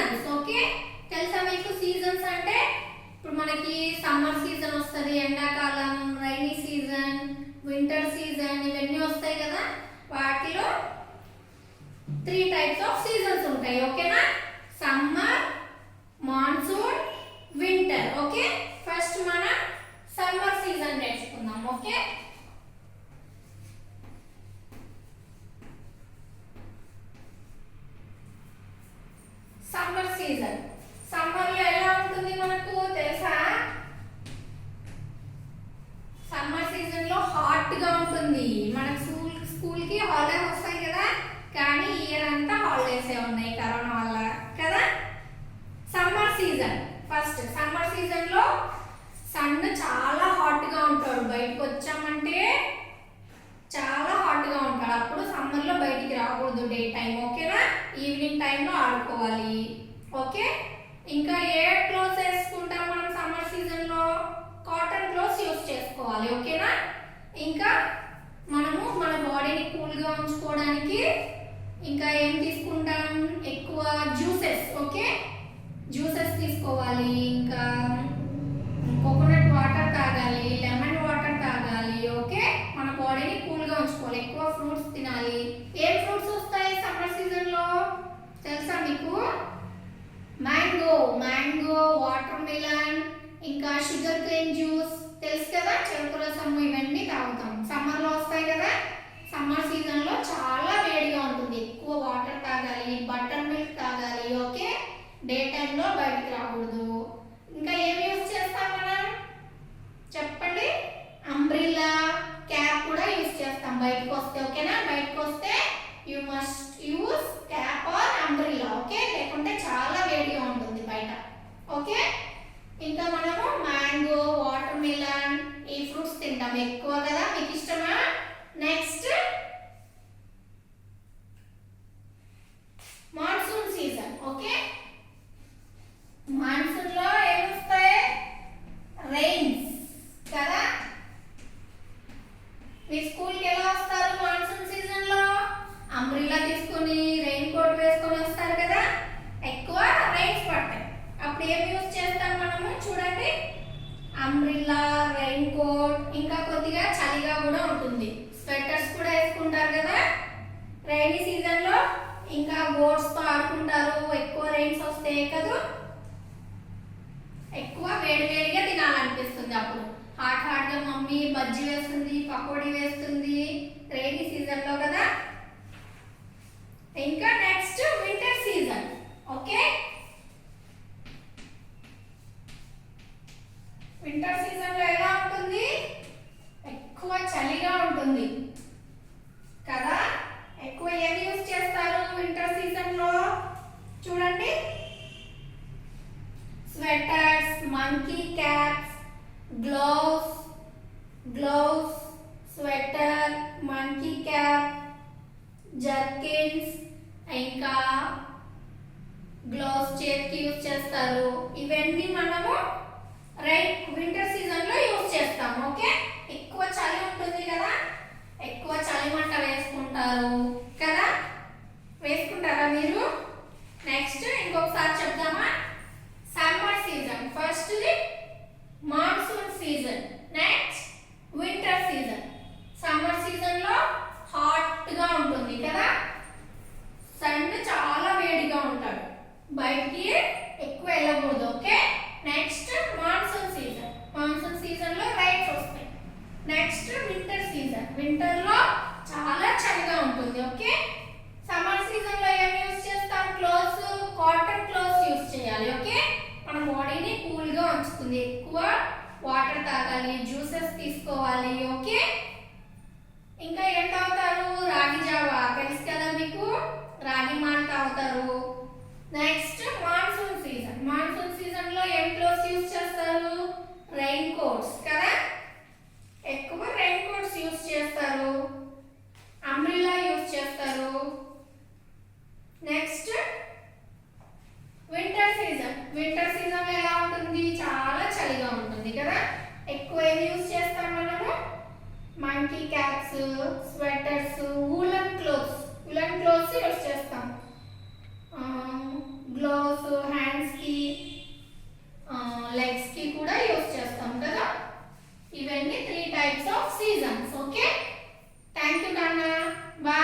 Seasons. Okay, తెలుసా మీకు seasons అంటే? ఇప్పుడు మనకి సమ్మర్ సీజన్ వస్తుంది, ఎండాకాలం, రైనీ సీజన్, వింటర్ సీజన్, ఇవన్నీ వస్తాయి కదా. వాటిలో 3 టైప్స్ ఆఫ్ సీజన్స్ ఉంటాయి. ఓకేనా? Summer, monsoon, winter. Okay, first మనం సమ్మర్ సీజన్ నేర్చుకుందాం. Okay, summer season. సమ్మర్ లో ఎలా ఉంటుంది మనకు తెలుసా? సమ్మర్ సీజన్ లో హాట్ గా ఉంటుంది. మనకు స్కూల్ కి హాలిడేస్ వస్తాయి కదా, కానీ ఇయర్ అంతా హాలిడేస్ ఉన్నాయి కరోనా వల్ల కదా. Summer season first. Summer season లో సన్ చాలా హాట్ గా ఉంటాడు. బయటకు వచ్చామంటే చాలా హాట్ గా ఉంటాడు. అప్పుడు సమ్మర్ లో బయటికి రాకూడదు డే టైం. ఓకేనా? ఈవినింగ్ టైంలో ఆడుకోవాలి. ఓకే, ఇంకా ఏ క్లోత్స్ వేసుకుంటాం మనం సమ్మర్ సీజన్ లో? కాటన్ క్లోత్స్ యూస్ చేసుకోవాలి. ఓకేనా? ఇంకా మనము మన బాడీని కూల్ గా ఉంచుకోవడానికి ఇంకా ఏం తీసుకుంటాం? ఎక్కువ జ్యూసెస్. ఓకే, జ్యూసెస్ తీసుకోవాలి. ఇంకా కోకోనట్ వాటర్ తాగాలి, లెమన్ వాటర్ తాగాలి. ఓకే, మన బాడీని కూల్ గా ఉంచుకోవాలి. ఎక్కువ ఫ్రూట్స్ తినాలి. ఏం ఫ్రూట్స్ వస్తాయి సమ్మర్ సీజన్ లో తెలుసా మీకు? మ్యాంగో, వాటర్ మిలన్, ఇంకా షుగర్ కేన్ జ్యూస్ తెలుసు కదా, చెరుకు రసం, ఇవన్నీ తాగుతాం. సమ్మర్ లో వస్తాయి కదా. సమ్మర్ సీజన్ లో చాలా వేడిగా ఉంటుంది. ఎక్కువ వాటర్ తాగాలి, బటర్ మిల్క్ తాగాలి. ఓకే, డే టైంలో బయటికి రాకూడదు. ఇంకా ఏమి యూస్ చేస్తాం మనం చెప్పండి? అంబ్రిల్లా, క్యాప్ కూడా యూస్ చేస్తాం బయటకు వస్తే. ఓకేనా? బయటకు వస్తే you must use cap or umbrella. Okay, లేకుంటే చాలా వేడిగా ఉంటుంది బయట. ఓకే, ఇంకా మనము మ్యాంగో, వాటర్ మిలన్, ఈ ఫ్రూట్స్ తింటాం ఎక్కువ కదా. మీకు ఇష్టమా? Next monsoon season. Okay, monsoon లో ఏమొస్తాయి? రెయిన్స్ కదా. మీ స్కూల్ కి ఎలా వస్తారు మాన్సూన్ సీజన్ లో? అంబ్రిల్లా తీసుకొని, రెయిన్ కోట్ వేసుకొని వస్తారు కదా. ఎక్కువ రెయిన్స్ పడతాయి. అప్పుడు ఏం యూస్ చేస్తాం మనము చూడండి? అంబ్రిల్లా, రెయిన్ కోట్, ఇంకా కొద్దిగా చలిగా కూడా ఉంటుంది. స్వెటర్స్ కూడా వేసుకుంటారు కదా రైనీ సీజన్ లో. ఇంకా బోట్స్ తో ఆడుకుంటారు ఎక్కువ రెయిన్స్ వస్తే కదా. ఎక్కువ వేడివేడిగా తినాలనిపిస్తుంది. అప్పుడు హాట్ గా మమ్మీ బజ్జీ వేస్తుంది, పకోడీ వేస్తుంది రైనీ సీజన్ లో కదా. ఇంకా next winter season. Okay, winter season లో ఎలా ఉంటుంది? ఎక్కువ చలిగా ఉంటుంది కదా. ఎక్కువ ఏమి యూస్ చేస్తారు వింటర్ సీజన్ లో చూడండి? Sweaters, monkey caps, gloves, sweater, monkey cap, jerkins, ఇంకా గ్లోవ్స్ చేతికి యూస్ చేస్తారు. ఇవన్నీ మనము వింటర్ సీజన్ లో యూస్ చేస్తాం. ఓకే, ఎక్కువ చలి ఉంటుంది కదా, ఎక్కువ చలి మంట వేసుకుంటారు కదా. వేసుకుంటారా మీరు? నెక్స్ట్ ఇంకొకసారి చెప్దామా? Summer season first, monsoon season, next winter season. Summer season లో హాట్ గా ఉంటుంది కదా, సన్ చాలా వేడిగా ఉంటాడు, బయటికి ఎక్కువ వెళ్ళకూడదు. ఓకే, నెక్స్ట్ మాన్సూన్ సీజన్ లో రైన్స్ వస్తాయి. నెక్స్ట్ వింటర్ సీజన్, వింటర్ లో చాలా చలిగా ఉంటుంది. ఓకే, లెగ్స్ కి కూడా యూస్ చేస్తాం కదా. ఇవన్నీ 3 types of seasons. Okay, thank you నాన్న. బాయ్.